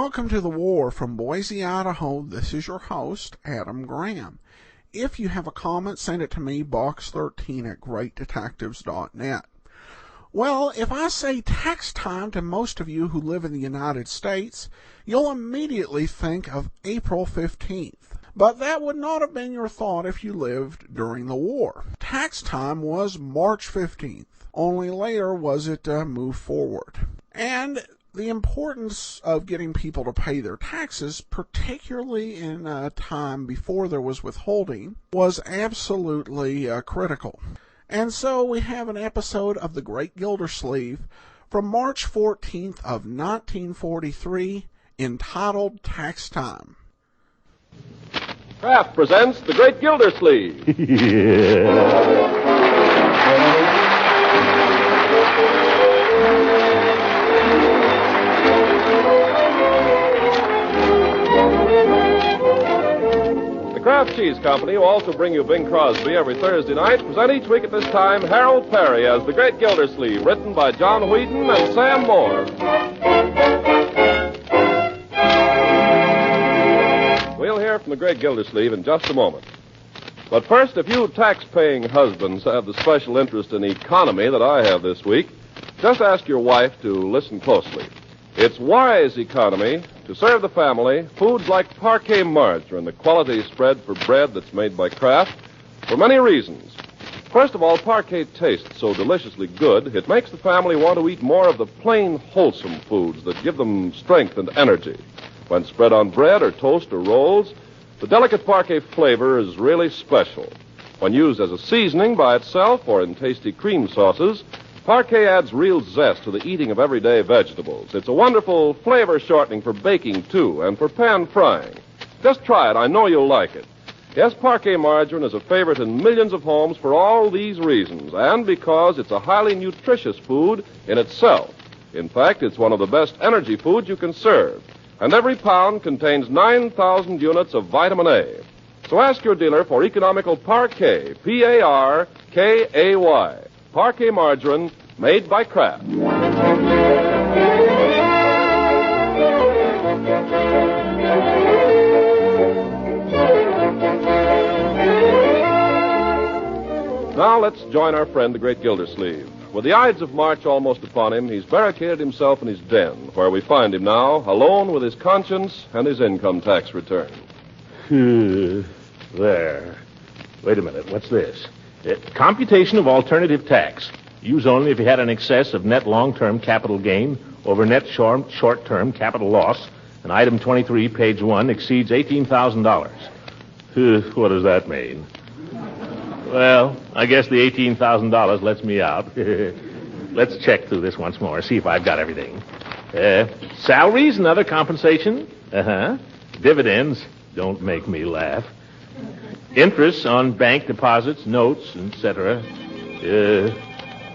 Welcome to The War from Boise, Idaho. This is your host, Adam Graham. If you have a comment, send it to me, box13 at greatdetectives.net. Well, if I say tax time to most of you who live in the United States, you'll immediately think of April 15th. But that would not have been your thought if you lived during the war. Tax time was March 15th, only later was it moved forward. And the importance of getting people to pay their taxes, particularly in a time before there was withholding, was absolutely critical. And so we have an episode of the Great Gildersleeve from March 14th of 1943 entitled Tax Time. Kraft presents The Great Gildersleeve. The Kraft Cheese Company, who also bring you Bing Crosby every Thursday night, present each week at this time Harold Perry as The Great Gildersleeve, written by John Whedon and Sam Moore. We'll hear from The Great Gildersleeve in just a moment. But first, if you tax-paying husbands have the special interest in economy that I have this week, just ask your wife to listen closely. It's wise economy to serve the family foods like Parquet margarine, the quality spread for bread that's made by Kraft, for many reasons. First of all, Parquet tastes so deliciously good, it makes the family want to eat more of the plain, wholesome foods that give them strength and energy. When spread on bread or toast or rolls, the delicate Parquet flavor is really special. When used as a seasoning by itself or in tasty cream sauces, Parquet adds real zest to the eating of everyday vegetables. It's a wonderful flavor shortening for baking, too, and for pan frying. Just try it. I know you'll like it. Yes, Parquet margarine is a favorite in millions of homes for all these reasons, and because it's a highly nutritious food in itself. In fact, it's one of the best energy foods you can serve. And every pound contains 9,000 units of vitamin A. So ask your dealer for economical Parquet, P-A-R-K-A-Y. Parquet margarine made by Kraft. Now let's join our friend, the Great Gildersleeve. With the Ides of March almost upon him, he's barricaded himself in his den, where we find him now, alone with his conscience and his income tax return. There. Wait a minute. What's this? Computation of alternative tax. Use only if you had an excess of net long-term capital gain over net short-term capital loss, and item 23, page 1, exceeds $18,000. What does that mean? Well, I guess the $18,000 lets me out. Let's check through this once more, see if I've got everything. Salaries and other compensation. Dividends. Don't make me laugh. Interest on bank deposits, notes, etc.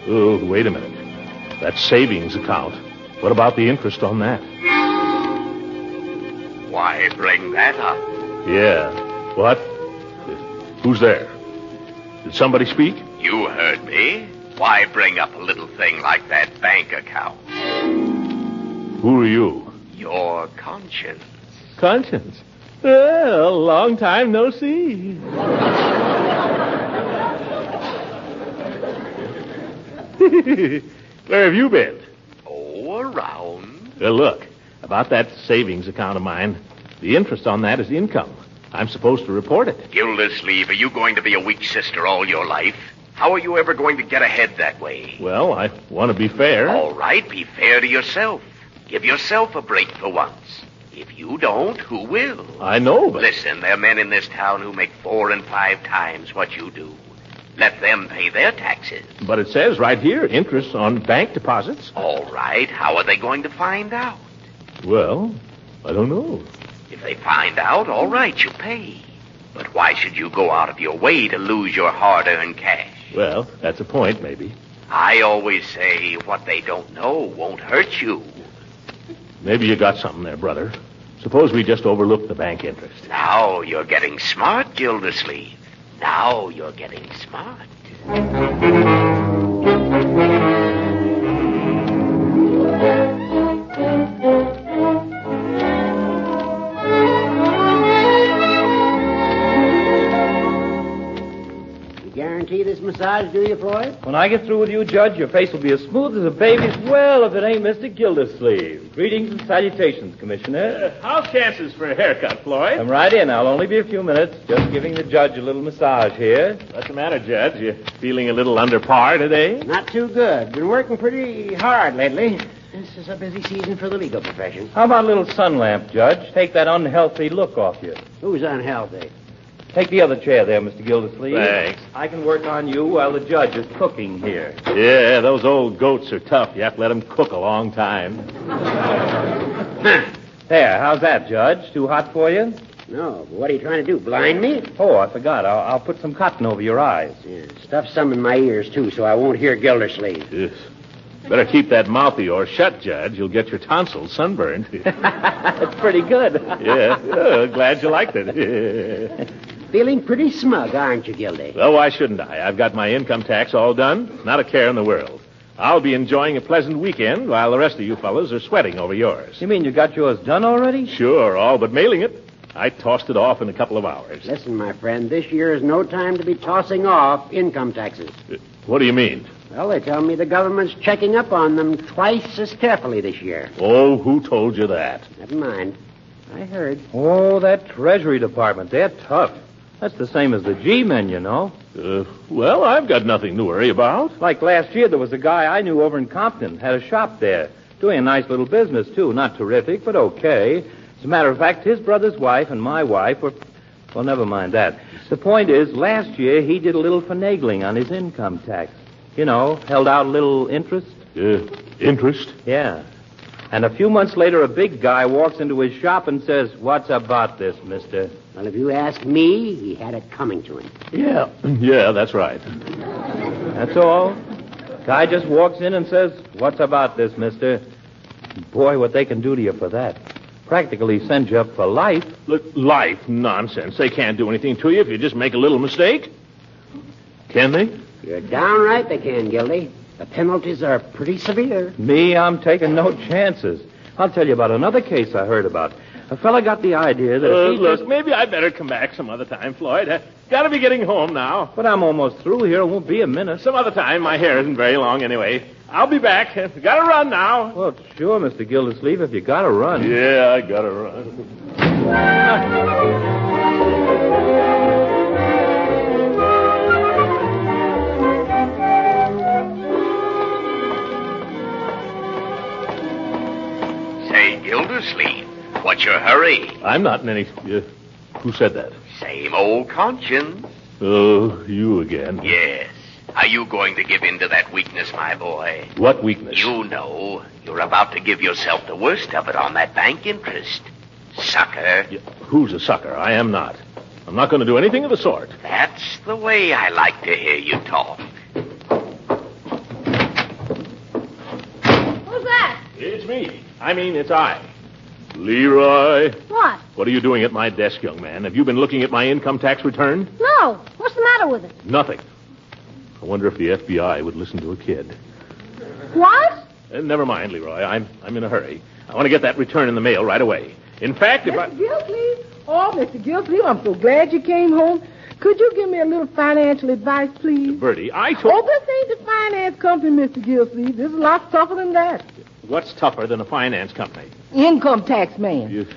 Wait a minute. That's savings account. What about the interest on that? Why bring that up? Yeah. What? Who's there? Did somebody speak? You heard me. Why bring up a little thing like that bank account? Who are you? Your conscience. Conscience? Well, long time no see. Where have you been? Oh, around. Well, look, about that savings account of mine, the interest on that is income. I'm supposed to report it. Gildersleeve, are you going to be a weak sister all your life? How are you ever going to get ahead that way? Well, I want to be fair. All right, be fair to yourself. Give yourself a break for once. If you don't, who will? I know, but... Listen, there are men in this town who make 4 and 5 times what you do. Let them pay their taxes. But it says right here, interest on bank deposits. All right, how are they going to find out? Well, I don't know. If they find out, all right, you pay. But why should you go out of your way to lose your hard-earned cash? Well, that's a point, maybe. I always say what they don't know won't hurt you. Maybe you got something there, brother. Suppose we just overlook the bank interest. Now you're getting smart, Gildersleeve. Now you're getting smart. You guarantee this massage, do you, Floyd? When I get through with you, Judge, your face will be as smooth as a baby's. Well, if it ain't Mr. Gildersleeve. Greetings and salutations, Commissioner. How's chances for a haircut, Floyd? Come right in. I'll only be a few minutes. Just giving the judge a little massage here. What's the matter, Judge? You feeling a little under par today? Not too good. Been working pretty hard lately. This is a busy season for the legal profession. How about a little sun lamp, Judge? Take that unhealthy look off you. Who's unhealthy? Take the other chair there, Mr. Gildersleeve. Thanks. I can work on you while the judge is cooking here. Yeah, those old goats are tough. You have to let them cook a long time. There, how's that, Judge? Too hot for you? No, but what are you trying to do, blind me? Oh, I forgot. I'll put some cotton over your eyes. Yeah, stuff some in my ears, too, so I won't hear Gildersleeve. Yes. Better keep that mouth of yours shut, Judge. You'll get your tonsils sunburned. That's pretty good. Yeah, glad you liked it. Feeling pretty smug, aren't you, Gildy? Well, why shouldn't I? I've got my income tax all done. Not a care in the world. I'll be enjoying a pleasant weekend while the rest of you fellows are sweating over yours. You mean you got yours done already? Sure, all but mailing it. I tossed it off in a couple of hours. Listen, my friend, this year is no time to be tossing off income taxes. What do you mean? Well, they tell me the government's checking up on them twice as carefully this year. Oh, who told you that? Never mind. I heard. Oh, that Treasury Department, they're tough. That's the same as the G-men, you know. Well, I've got nothing to worry about. Like last year, there was a guy I knew over in Compton, had a shop there. Doing a nice little business, too. Not terrific, but okay. As a matter of fact, his brother's wife and my wife were... Well, never mind that. The point is, last year, he did a little finagling on his income tax. You know, held out a little interest. Interest? Yeah. And a few months later, a big guy walks into his shop and says, "What's about this, mister?" Well, if you ask me, he had it coming to him. Yeah, that's right. That's all. Guy just walks in and says, "What's about this, mister?" Boy, what they can do to you for that. Practically send you up for life. Look, life? Nonsense. They can't do anything to you if you just make a little mistake. Can they? You're downright they can, Gildy. The penalties are pretty severe. Me, I'm taking no chances. I'll tell you about another case I heard about. A fella got the idea that if he look, maybe I'd better come back some other time, Floyd. Gotta be getting home now. But I'm almost through here. It won't be a minute. Some other time. My hair isn't very long anyway. I'll be back. Gotta run now. Well, sure, Mr. Gildersleeve, if you gotta run. Yeah, I gotta run. Say, Gildersleeve, what's your hurry? I'm not in any... who said that? Same old conscience. Oh, you again. Yes. Are you going to give in to that weakness, my boy? What weakness? You know. You're about to give yourself the worst of it on that bank interest. Sucker. Who's a sucker? I am not. I'm not going to do anything of the sort. That's the way I like to hear you talk. Who's that? It's me. It's I. Leroy. What? What are you doing at my desk, young man? Have you been looking at my income tax return? No. What's the matter with it? Nothing. I wonder if the FBI would listen to a kid. What? Never mind, Leroy. I'm in a hurry. I want to get that return in the mail right away. In fact, if Mr. Gildersleeve? Oh, Mr. Gildersleeve, I'm so glad you came home. Could you give me a little financial advice, please? Bertie, I Oh, told... this ain't the finance company, Mr. Gildersleeve. This is a lot tougher than that. What's tougher than a finance company? Income tax man.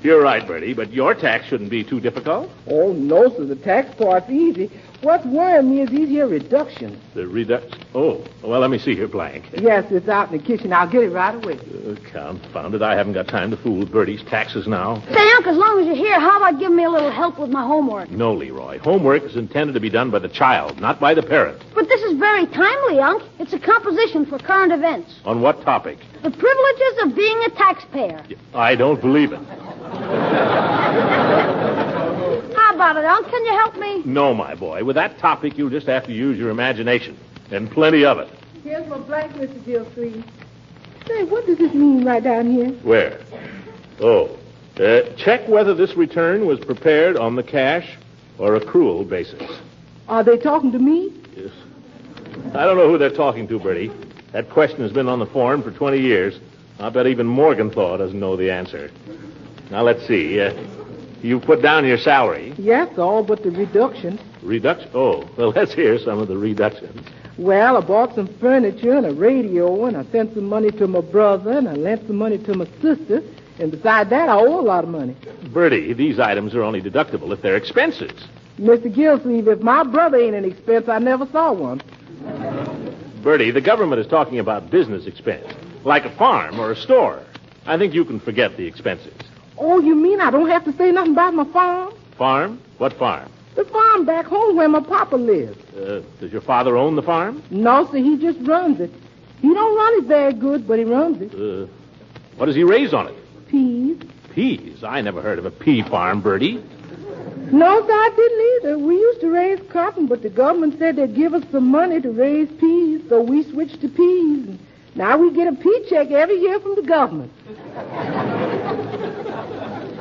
You're right, Bertie, but your tax shouldn't be too difficult. Oh, no, sir. The tax part's easy. What's worrying me is these here reductions. The reduction? Oh, well, let me see your blank. Yes, it's out in the kitchen. I'll get it right away. Confound it. I haven't got time to fool with Bertie's taxes now. Say, Unc, as long as you're here, how about giving me a little help with my homework? No, Leroy. Homework is intended to be done by the child, not by the parent. But this is very timely, Unc. It's a composition for current events. On what topic? The privileges of being a taxpayer. I don't believe it. How about it, Unc? Can you help me? No, my boy. With that topic, you'll just have to use your imagination. And plenty of it. Here's my blank, Mr. Gildersleeve. Say, what does this mean right down here? Where? Oh. Check whether this return was prepared on the cash or accrual basis. Are they talking to me? Yes. I don't know who they're talking to, Bertie. That question has been on the form for 20 years. I bet even Morgenthau doesn't know the answer. Now, let's see. You put down your salary. Yes, all but the reductions. Reduction? Oh, well, let's hear some of the reductions. Well, I bought some furniture and a radio, and I sent some money to my brother, and I lent some money to my sister, and besides that, I owe a lot of money. Bertie, these items are only deductible if they're expenses. Mr. Gildersleeve, if my brother ain't an expense, I never saw one. Bertie, the government is talking about business expense, like a farm or a store. I think you can forget the expenses. Oh, you mean I don't have to say nothing about my farm? Farm? What farm? The farm back home where my papa lives. Does your father own the farm? No, sir, he just runs it. He don't run it very good, but he runs it. What does he raise on it? Peas. Peas? I never heard of a pea farm, Bertie. No, sir, I didn't either. We used to raise cotton, but the government said they'd give us some money to raise peas, so we switched to peas. And now we get a pea check every year from the government.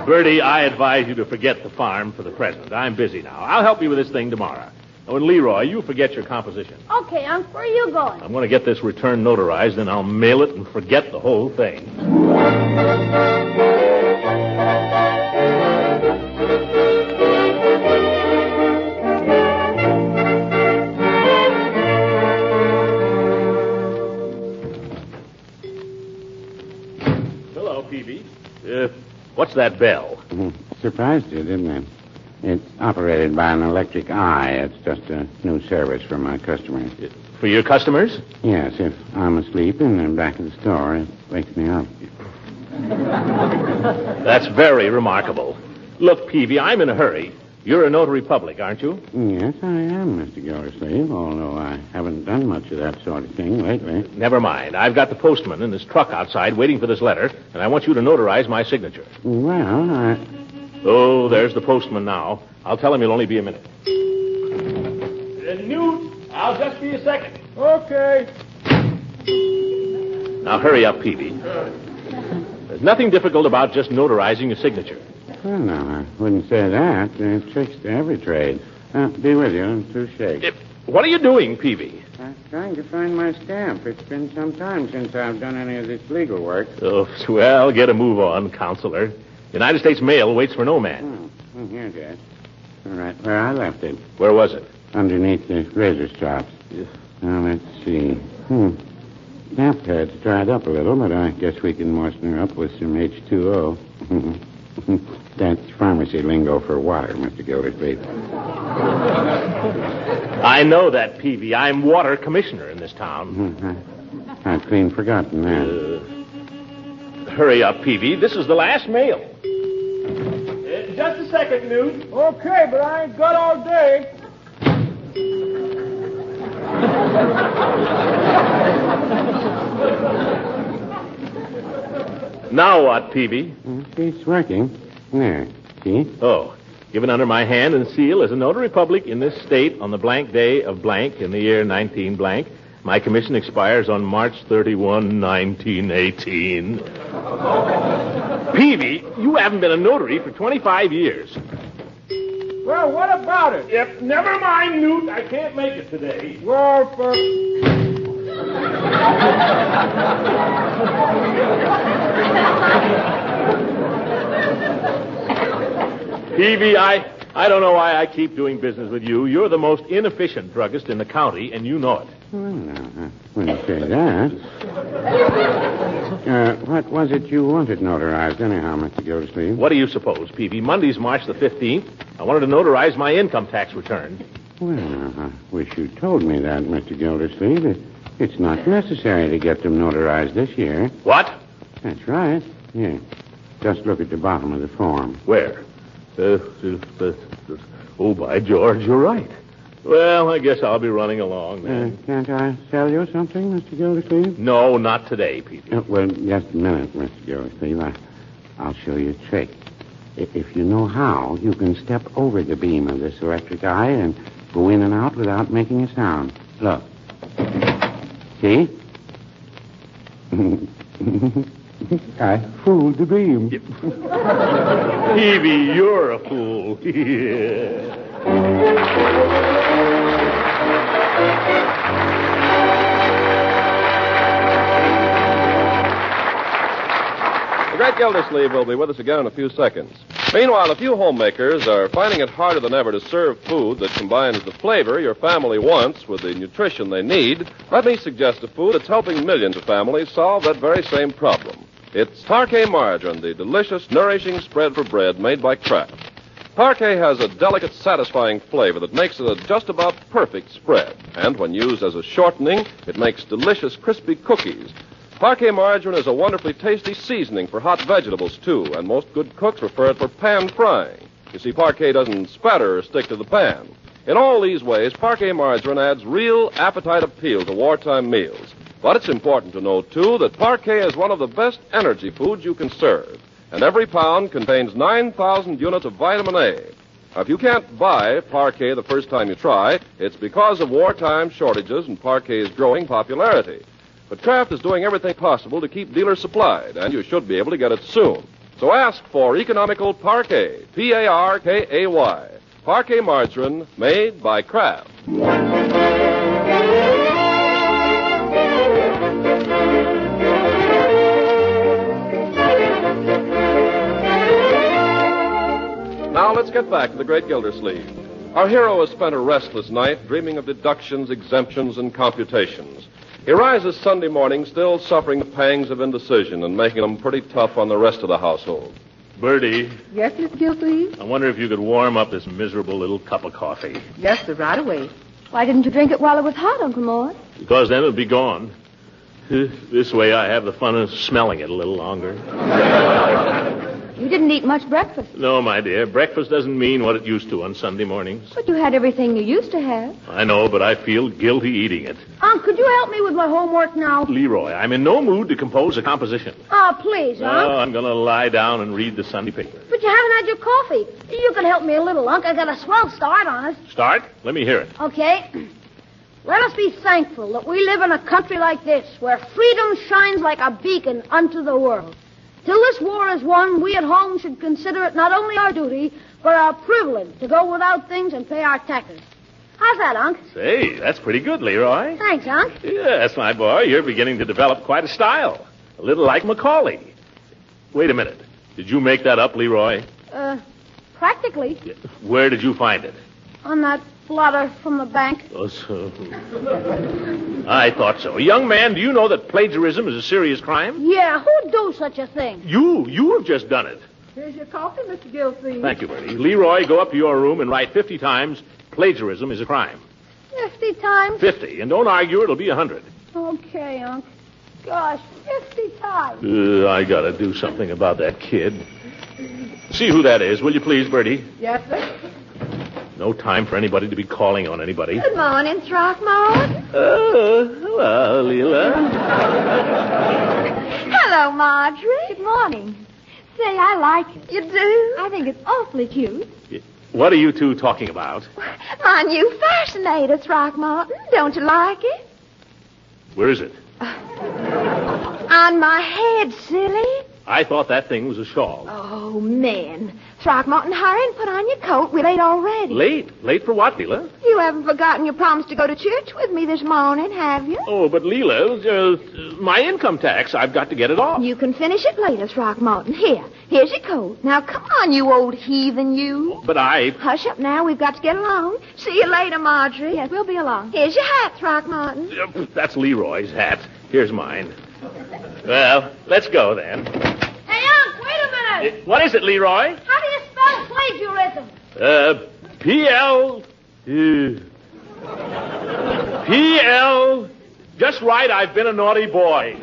Bertie, I advise you to forget the farm for the present. I'm busy now. I'll help you with this thing tomorrow. Oh, and Leroy, you forget your composition. Okay, Unc, where are you going? I'm going to get this return notarized, then I'll mail it and forget the whole thing. Hello, Peavy. What's that bell? Surprised you, didn't it? It's operated by an electric eye. It's just a new service for my customers. For your customers? Yes, if I'm asleep in the back of the store, it wakes me up. That's very remarkable. Look, Peavy, I'm in a hurry. You're a notary public, aren't you? Yes, I am, Mr. Gildersleeve, although I haven't done much of that sort of thing lately. Never mind. I've got the postman in his truck outside waiting for this letter, and I want you to notarize my signature. Well, Oh, there's the postman now. I'll tell him you'll only be a minute. Newt, I'll just be a second. Okay. Now, hurry up, Peavy. There's nothing difficult about just notarizing a signature. Well, no, I wouldn't say that. There are tricks to every trade. Be with you in 2 shakes. What are you doing, Peavy? I'm trying to find my stamp. It's been some time since I've done any of this legal work. Oh, well, get a move on, counselor. United States mail waits for no man. Oh, here it is. All right, where I left it. Where was it? Underneath the razor strops. Yeah. Now, let's see. Stamp pad's dried up a little, but I guess we can moisten her up with some H2O. That's pharmacy lingo for water, Mr. Gildersleeve. I know that, Peavy. I'm water commissioner in this town. I'd clean forgotten that. Hurry up, Peavy. This is the last mail. Just a second, Newt. Okay, but I ain't got all day. Now what, Peavy? It's working. There. See? Oh, given under my hand and seal as a notary public in this state on the blank day of blank in the year 19 blank. My commission expires on March 31, 1918. Peavy, you haven't been a notary for 25 years. Well, what about it? Yep, never mind, Newt. I can't make it today. Well, Peavy, I don't know why I keep doing business with you. You're the most inefficient druggist in the county, and you know it. Well, no, I wouldn't say that. What was it you wanted notarized anyhow, Mr. Gildersleeve? What do you suppose, Peavy? Monday's March the 15th. I wanted to notarize my income tax return. Well, I wish you told me that, Mr. Gildersleeve. It's not necessary to get them notarized this year. What? That's right. Here. Just look at the bottom of the form. Where? Oh, by George, you're right. Well, I guess I'll be running along then. Can't I sell you something, Mr. Gildersleeve? No, not today, Peavy. Well, just a minute, Mr. Gildersleeve. I'll show you a trick. If you know how, you can step over the beam of this electric eye and go in and out without making a sound. Look. See? I fooled the beam. Peavy, you're a fool. The Great Gildersleeve will be with us again in a few seconds. Meanwhile, a few homemakers are finding it harder than ever to serve food that combines the flavor your family wants with the nutrition they need. Let me suggest a food that's helping millions of families solve that very same problem. It's Parquet margarine, the delicious, nourishing spread for bread made by Kraft. Parquet has a delicate, satisfying flavor that makes it a just about perfect spread. And when used as a shortening, it makes delicious, crispy cookies. Parquet margarine is a wonderfully tasty seasoning for hot vegetables, too, and most good cooks prefer it for pan frying. You see, Parquet doesn't spatter or stick to the pan. In all these ways, Parquet margarine adds real appetite appeal to wartime meals. But it's important to note, too, that Parquet is one of the best energy foods you can serve. And every pound contains 9,000 units of vitamin A. Now, if you can't buy Parquet the first time you try, it's because of wartime shortages and Parquet's growing popularity. But Kraft is doing everything possible to keep dealers supplied, and you should be able to get it soon. So ask for economical Parquet, P-A-R-K-A-Y. Parquet margarine made by Kraft. Now let's get back to the Great Gildersleeve. Our hero has spent a restless night dreaming of deductions, exemptions, and computations. He rises Sunday morning still suffering the pangs of indecision and making them pretty tough on the rest of the household. Bertie, Yes, Mr. Gildersleeve? I wonder if you could warm up this miserable little cup of coffee. Yes, sir, right away. Why didn't you drink it while it was hot, Uncle Mort? Because then it'll be gone. This way I have the fun of smelling it a little longer. You didn't eat much breakfast. No, my dear, breakfast doesn't mean what it used to on Sunday mornings. But you had everything you used to have. I know, but I feel guilty eating it. Unc, could you help me with my homework now? Leroy, I'm in no mood to compose a composition. Oh, please, Unc. Oh, I'm going to lie down and read the Sunday paper. But you haven't had your coffee. You could help me a little, Unc. I got a swell start on it. Start? Let me hear it. Okay. Let us be thankful that we live in a country like this, where freedom shines like a beacon unto the world. Till this war is won, we at home should consider it not only our duty, but our privilege to go without things and pay our taxes. How's that, Unc? Say, that's pretty good, Leroy. Thanks, Unc. Yes, my boy, you're beginning to develop quite a style. A little like Macaulay. Wait a minute. Did you make that up, Leroy? Practically. Where did you find it? On that blotter from the bank. Oh, so... I thought so. Young man, do you know that plagiarism is a serious crime? Yeah, who'd do such a thing? You have just done it. Here's your coffee, Mr. Gildersleeve. Thank you, Bertie. Leroy, go up to your room and write 50 times, plagiarism is a crime. 50 times? 50, and don't argue, it'll be 100. Okay, Unc. Gosh, 50 times. I gotta do something about that kid. See who that is, will you please, Bertie? Yes, sir. No time for anybody to be calling on anybody. Good morning, Throckmorton. Hello, Leela. Hello, Marjorie. Good morning. Say, I like it. You do? I think it's awfully cute. What are you two talking about? My new fascinator, Throckmorton. Don't you like it? Where is it? On my head, silly. I thought that thing was a shawl. Oh, man. Throckmorton, hurry and put on your coat. We're late already. Late? Late for what, Leela? You haven't forgotten your promise to go to church with me this morning, have you? Oh, but Leela, my income tax, I've got to get it off. You can finish it later, Throckmorton. Here's your coat. Now, come on, you old heathen, you. But I... Hush up now. We've got to get along. See you later, Marjorie. Yes, we'll be along. Here's your hat, Throckmorton. That's Leroy's hat. Here's mine. Well, let's go then. Hey, Unc, wait a minute. What is it, Leroy? How do you spell plagiarism? P-L... Just right, I've been a naughty boy.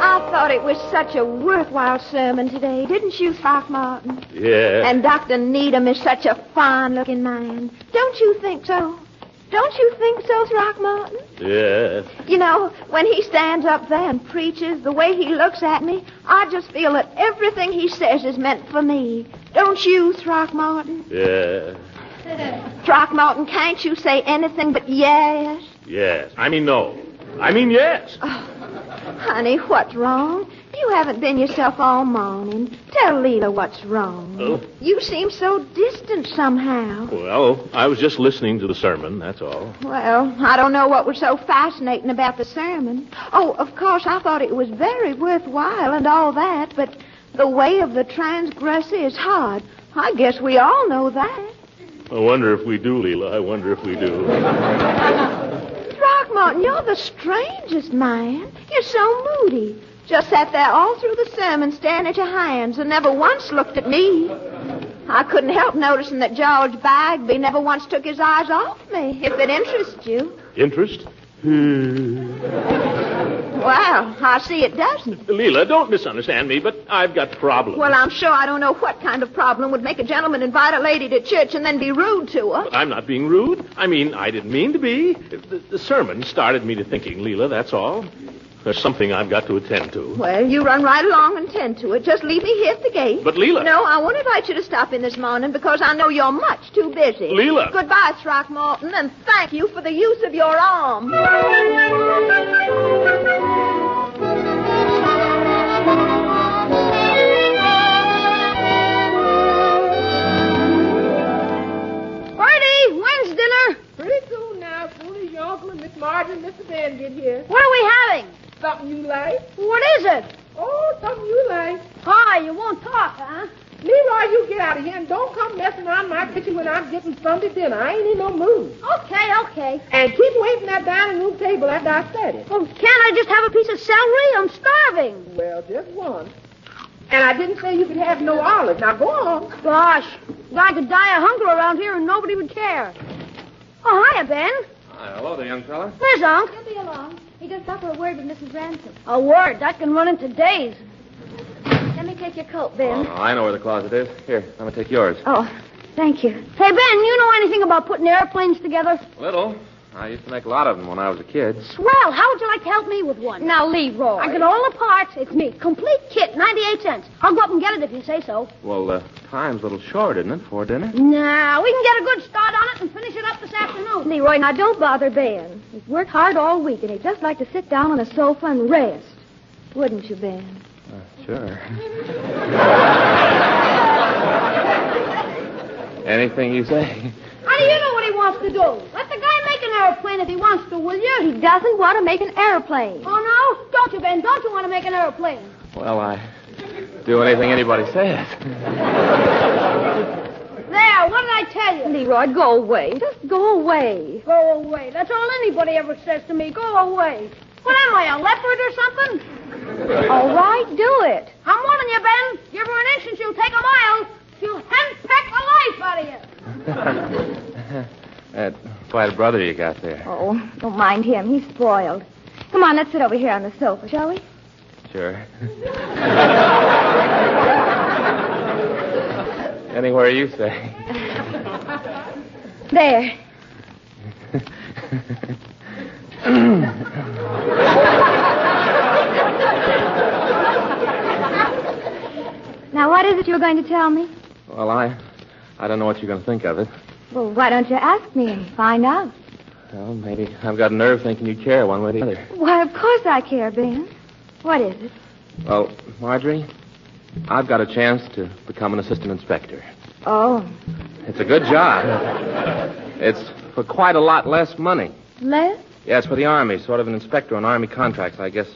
I thought it was such a worthwhile sermon today, didn't you, Throckmorton? Yeah. And Dr. Needham is such a fine-looking man. Don't you think so? Don't you think so, Throckmorton? Yeah. You know, when he stands up there and preaches, the way he looks at me, I just feel that everything he says is meant for me. Don't you, Throckmorton? Yeah. Throckmorton, can't you say anything but yes? Yes. I mean no. I mean yes. Oh, honey, what's wrong? You You haven't been yourself all morning. Tell Leela what's wrong. Oh. You seem so distant somehow. Well, I was just listening to the sermon, that's all. Well, I don't know what was so fascinating about the sermon. Oh, of course, I thought it was very worthwhile and all that, but the way of the transgressor is hard. I guess we all know that. I wonder if we do, Leela. I wonder if we do. Throckmorton, you're the strangest man. You're so moody. Just sat there all through the sermon staring at your hands and never once looked at me. I couldn't help noticing that George Bagby never once took his eyes off me, if it interests you. Interest? Well, I see it doesn't. Leela, don't misunderstand me, but I've got problems. Well, I'm sure I don't know what kind of problem would make a gentleman invite a lady to church and then be rude to her. I'm not being rude. I mean, I didn't mean to be. The sermon started me to thinking, Leela, that's all. There's something I've got to attend to. Well, you run right along and tend to it. Just leave me here at the gate. But, Leela... No, I won't invite you to stop in this morning because I know you're much too busy. Leela! Goodbye, Throckmorton, and thank you for the use of your arm. Bertie, when's dinner? Pretty soon now, as soon as your uncle and Miss Marjorie and Mr. Ben get here. What are we having? Something you like? What is it? Oh, something you like. Hi, you won't talk, huh? Leroy, you get out of here and don't come messing around my kitchen when I'm getting Sunday dinner. I ain't in no mood. Okay. And keep away from that dining room table after I said it. Well, can't I just have a piece of celery? I'm starving. Well, just one. And I didn't say you could have no olive. Now, go on. Gosh, I could die of hunger around here and nobody would care. Oh, hiya, Ben. Hi, hello there, young fella. Where's Unc? He'll be along. He just got for a word with Mrs. Ransom. A word. That can run into days. Let me take your coat, Ben. Oh, I know where the closet is. Here, I'm going to take yours. Oh, thank you. Hey, Ben, you know anything about putting airplanes together? Little. I used to make a lot of them when I was a kid. Swell. How would you like to help me with one? Now, Leroy. I get all the parts. It's me. Complete kit, 98 cents. I'll go up and get it if you say so. Well, time's a little short, isn't it, for dinner? Nah, we can get a good start on it and finish it up this afternoon. Leroy, now don't bother Ben. He's worked hard all week, and he'd just like to sit down on a sofa and rest. Wouldn't you, Ben? Sure. Anything you say. How do you know what he wants to do? Let the guy make an airplane if he wants to, will you? He doesn't want to make an airplane. Oh, no? Don't you, Ben? Don't you want to make an airplane? Well, I do anything anybody says. There, what did I tell you? Leroy, go away. Just go away. Go away. That's all anybody ever says to me. Go away. What am I, a leopard or something? All right, do it. I'm warning you, Ben. Give her an inch and she'll take a mile. She'll henpeck the life out of you. Quite a brother you got there. Oh, don't mind him. He's spoiled. Come on, let's sit over here on the sofa, shall we? Sure. Anywhere you say. There. Now, what is it you were going to tell me? Well, I don't know what you're going to think of it. Well, why don't you ask me and find out? Well, maybe I've got a nerve thinking you care one way or the other. Why, of course I care, Ben. What is it? Well, Marjorie, I've got a chance to become an assistant inspector. Oh. It's a good job. It's for quite a lot less money. Less? Yes, for the Army, sort of an inspector on Army contracts, I guess.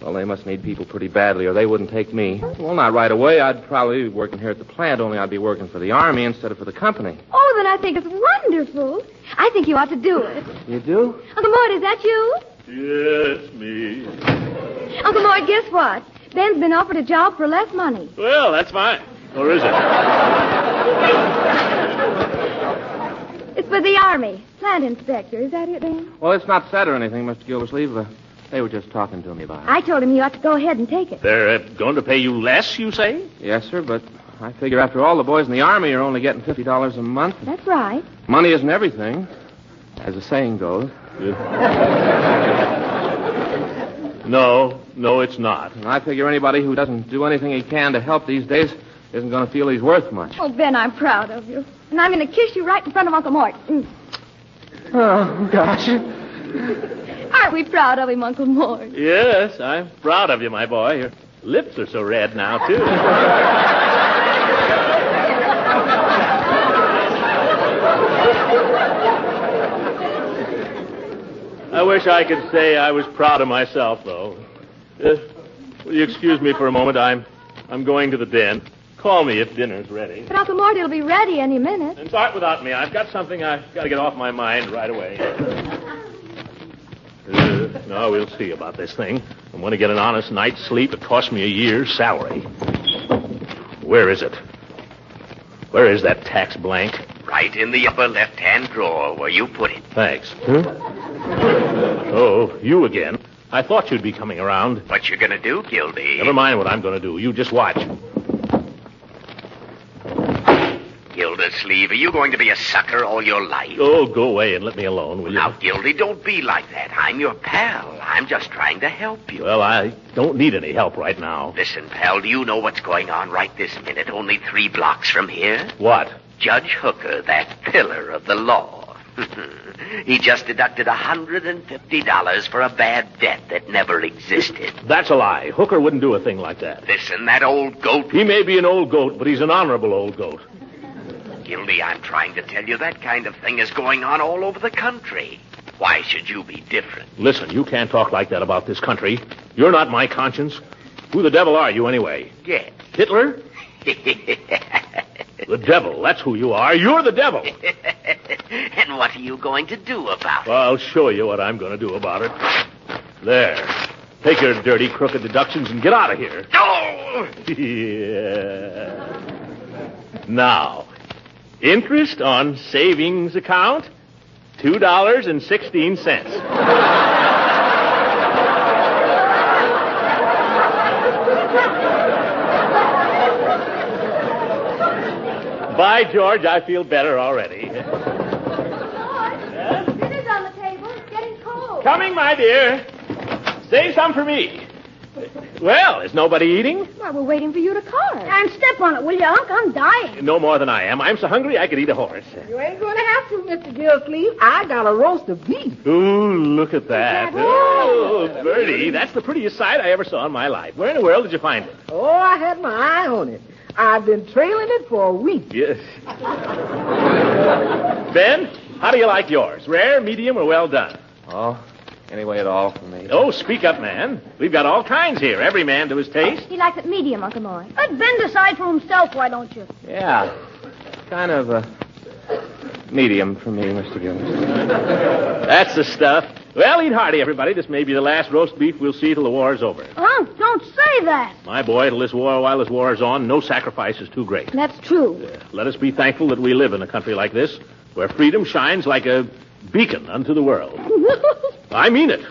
Well, they must need people pretty badly, or they wouldn't take me. Well, not right away. I'd probably be working here at the plant, only I'd be working for the Army instead of for the company. Oh, then I think it's wonderful. I think you ought to do it. You do? Uncle Mort, is that you? Yes, me. Uncle Mort, guess what? Ben's been offered a job for less money. Well, that's fine. Or is it? It's for the Army. Plant inspector. Is that it, Ben? Well, it's not said or anything, Mr. Gildersleeve. They were just talking to me about it. I told him you ought to go ahead and take it. They're going to pay you less, you say? Yes, sir, but I figure after all, the boys in the Army are only getting $50 a month. That's right. Money isn't everything, as the saying goes. No, it's not. And I figure anybody who doesn't do anything he can to help these days isn't going to feel he's worth much. Oh, Ben, I'm proud of you. And I'm going to kiss you right in front of Uncle Mort. Oh, gosh. Aren't we proud of him, Uncle Mort? Yes, I'm proud of you, my boy. You're Lips are so red now, too. I wish I could say I was proud of myself, though. Will you excuse me for a moment? I'm going to the den. Call me if dinner's ready. But Uncle Morty will be ready any minute. And start without me. I've got something I've got to get off my mind right away. No, we'll see about this thing. I'm going to get an honest night's sleep. It cost me a year's salary. Where is it? Where is that tax blank? Right in the upper left-hand drawer where you put it. Thanks. Oh, you again. I thought you'd be coming around. What you gonna do, Gildy? Never mind what I'm going to do. You just watch. Gildersleeve, are you going to be a sucker all your life? Oh, go away and let me alone, will you? Now, Gildy, don't be like that. I'm your pal. I'm just trying to help you. Well, I don't need any help right now. Listen, pal, do you know what's going on right this minute, only 3 blocks from here? What? Judge Hooker, that pillar of the law. He just deducted $150 for a bad debt that never existed. That's a lie. Hooker wouldn't do a thing like that. Listen, that old goat... He may be an old goat, but he's an honorable old goat. Gildy, I'm trying to tell you that kind of thing is going on all over the country. Why should you be different? Listen, you can't talk like that about this country. You're not my conscience. Who the devil are you, anyway? Yes. Hitler? The devil, that's who you are. You're the devil. And what are you going to do about it? Well, I'll show you what I'm going to do about it. There. Take your dirty, crooked deductions and get out of here. No! Yeah. Now, interest on savings account, $2.16. By George, I feel better already. Dinner's on the table. It's getting cold. Coming, my dear. Save some for me. Well, is nobody eating? Well, we're waiting for you to carve. And step on it, will you, Unc? I'm dying. No more than I am. I'm so hungry I could eat a horse. You ain't going to have to, Mr. Gildersleeve. I got a roast of beef. Ooh, look at that. Oh, Bertie, that's the prettiest sight I ever saw in my life. Where in the world did you find it? Oh, I had my eye on it. I've been trailing it for a week. Yes. Ben, how do you like yours? Rare, medium, or well done? Oh, any way at all for me. Oh, speak up, man. We've got all kinds here. Every man to his taste. He likes it medium, Uncle Morty. Let Ben decide for himself, why don't you? Yeah, kind of medium for me, Mr. Gildersleeve. That's the stuff. Well, eat hearty, everybody. This may be the last roast beef we'll see till the war's over. Unc, don't say that. My boy, till this war, while this war is on, no sacrifice is too great. That's true. Let us be thankful that we live in a country like this, where freedom shines like a beacon unto the world. I mean it.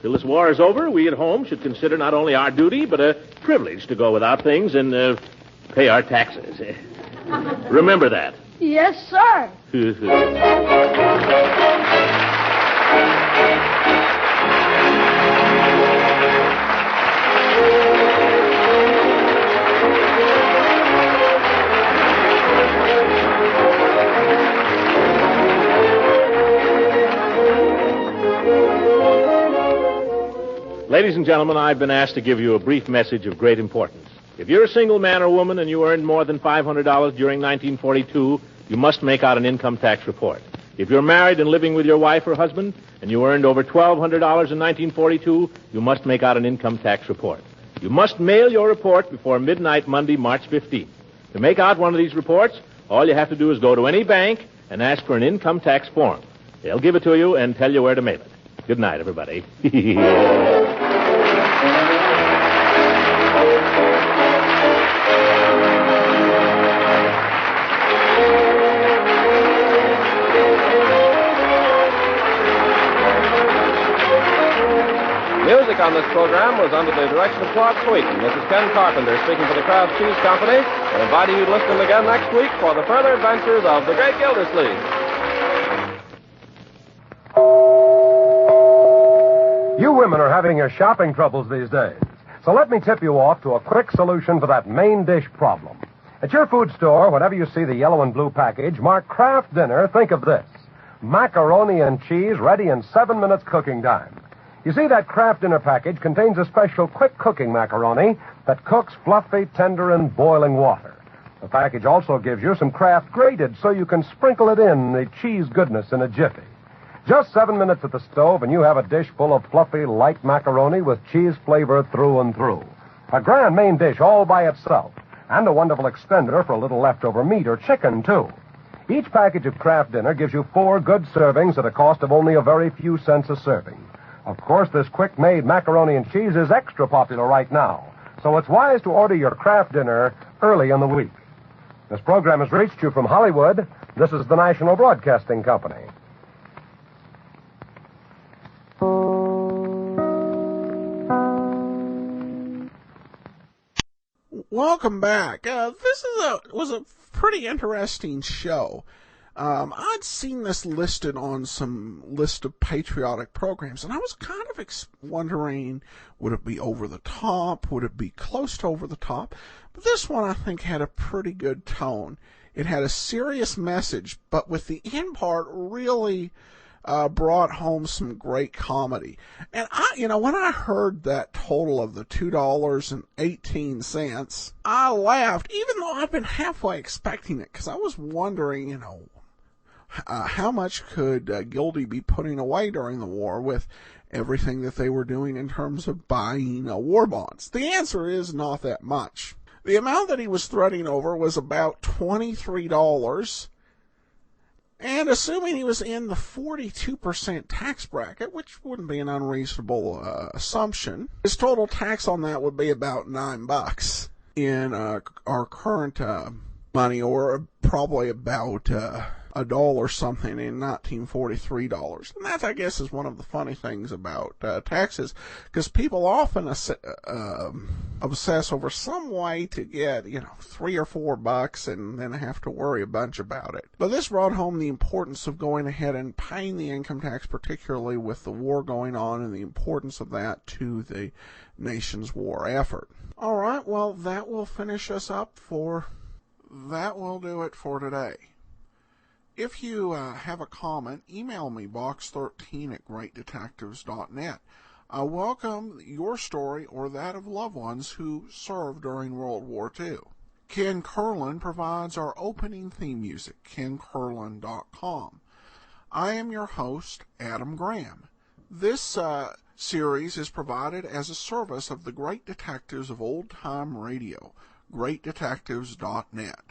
Till this war is over, we at home should consider not only our duty, but a privilege to go without things and pay our taxes. Remember that. Yes, sir. Ladies and gentlemen, I've been asked to give you a brief message of great importance. If you're a single man or woman and you earned more than $500 during 1942, you must make out an income tax report. If you're married and living with your wife or husband and you earned over $1,200 in 1942, you must make out an income tax report. You must mail your report before midnight Monday, March 15th. To make out one of these reports, all you have to do is go to any bank and ask for an income tax form. They'll give it to you and tell you where to mail it. Good night, everybody. Music on this program was under the direction of Claude Sweeten. This is Ken Carpenter speaking for the Kraft Cheese Company and inviting you to listen again next week for the further adventures of the Great Gildersleeve. You women are having your shopping troubles these days. So let me tip you off to a quick solution for that main dish problem. At your food store, whenever you see the yellow and blue package marked Kraft Dinner, think of this. Macaroni and cheese ready in 7 minutes cooking time. You see, that Kraft Dinner package contains a special quick cooking macaroni that cooks fluffy, tender, in boiling water. The package also gives you some Kraft grated so you can sprinkle it in the cheese goodness in a jiffy. Just 7 minutes at the stove and you have a dish full of fluffy, light macaroni with cheese flavor through and through. A grand main dish all by itself, and a wonderful extender for a little leftover meat or chicken, too. Each package of Kraft Dinner gives you 4 good servings at a cost of only a very few cents a serving. Of course, this quick-made macaroni and cheese is extra popular right now, so it's wise to order your Kraft Dinner early in the week. This program has reached you from Hollywood. This is the National Broadcasting Company. Welcome back. This was a pretty interesting show. I'd seen this listed on some list of patriotic programs, and I was kind of wondering, would it be over the top? Would it be close to over the top? But this one, I think, had a pretty good tone. It had a serious message, but with the end part really brought home some great comedy. And when I heard that total of the $2.18, I laughed, even though I've been halfway expecting it, because I was wondering, how much could Gildy be putting away during the war with everything that they were doing in terms of buying war bonds? The answer is not that much. The amount that he was threading over was about $23, and assuming he was in the 42% tax bracket, which wouldn't be an unreasonable assumption, his total tax on that would be about $9 in our current money, or probably about $1 something in 1943 dollars. And that, I guess, is one of the funny things about taxes, because people often obsess over some way to get, $3 or $4 and then have to worry a bunch about it. But this brought home the importance of going ahead and paying the income tax, particularly with the war going on, and the importance of that to the nation's war effort. All right, well, that will finish us up that will do it for today. If you have a comment, email me, box13@greatdetectives.net. I welcome your story or that of loved ones who served during World War II. Ken Curlin provides our opening theme music, kencurlin.com. I am your host, Adam Graham. This series is provided as a service of the Great Detectives of Old Time Radio, greatdetectives.net.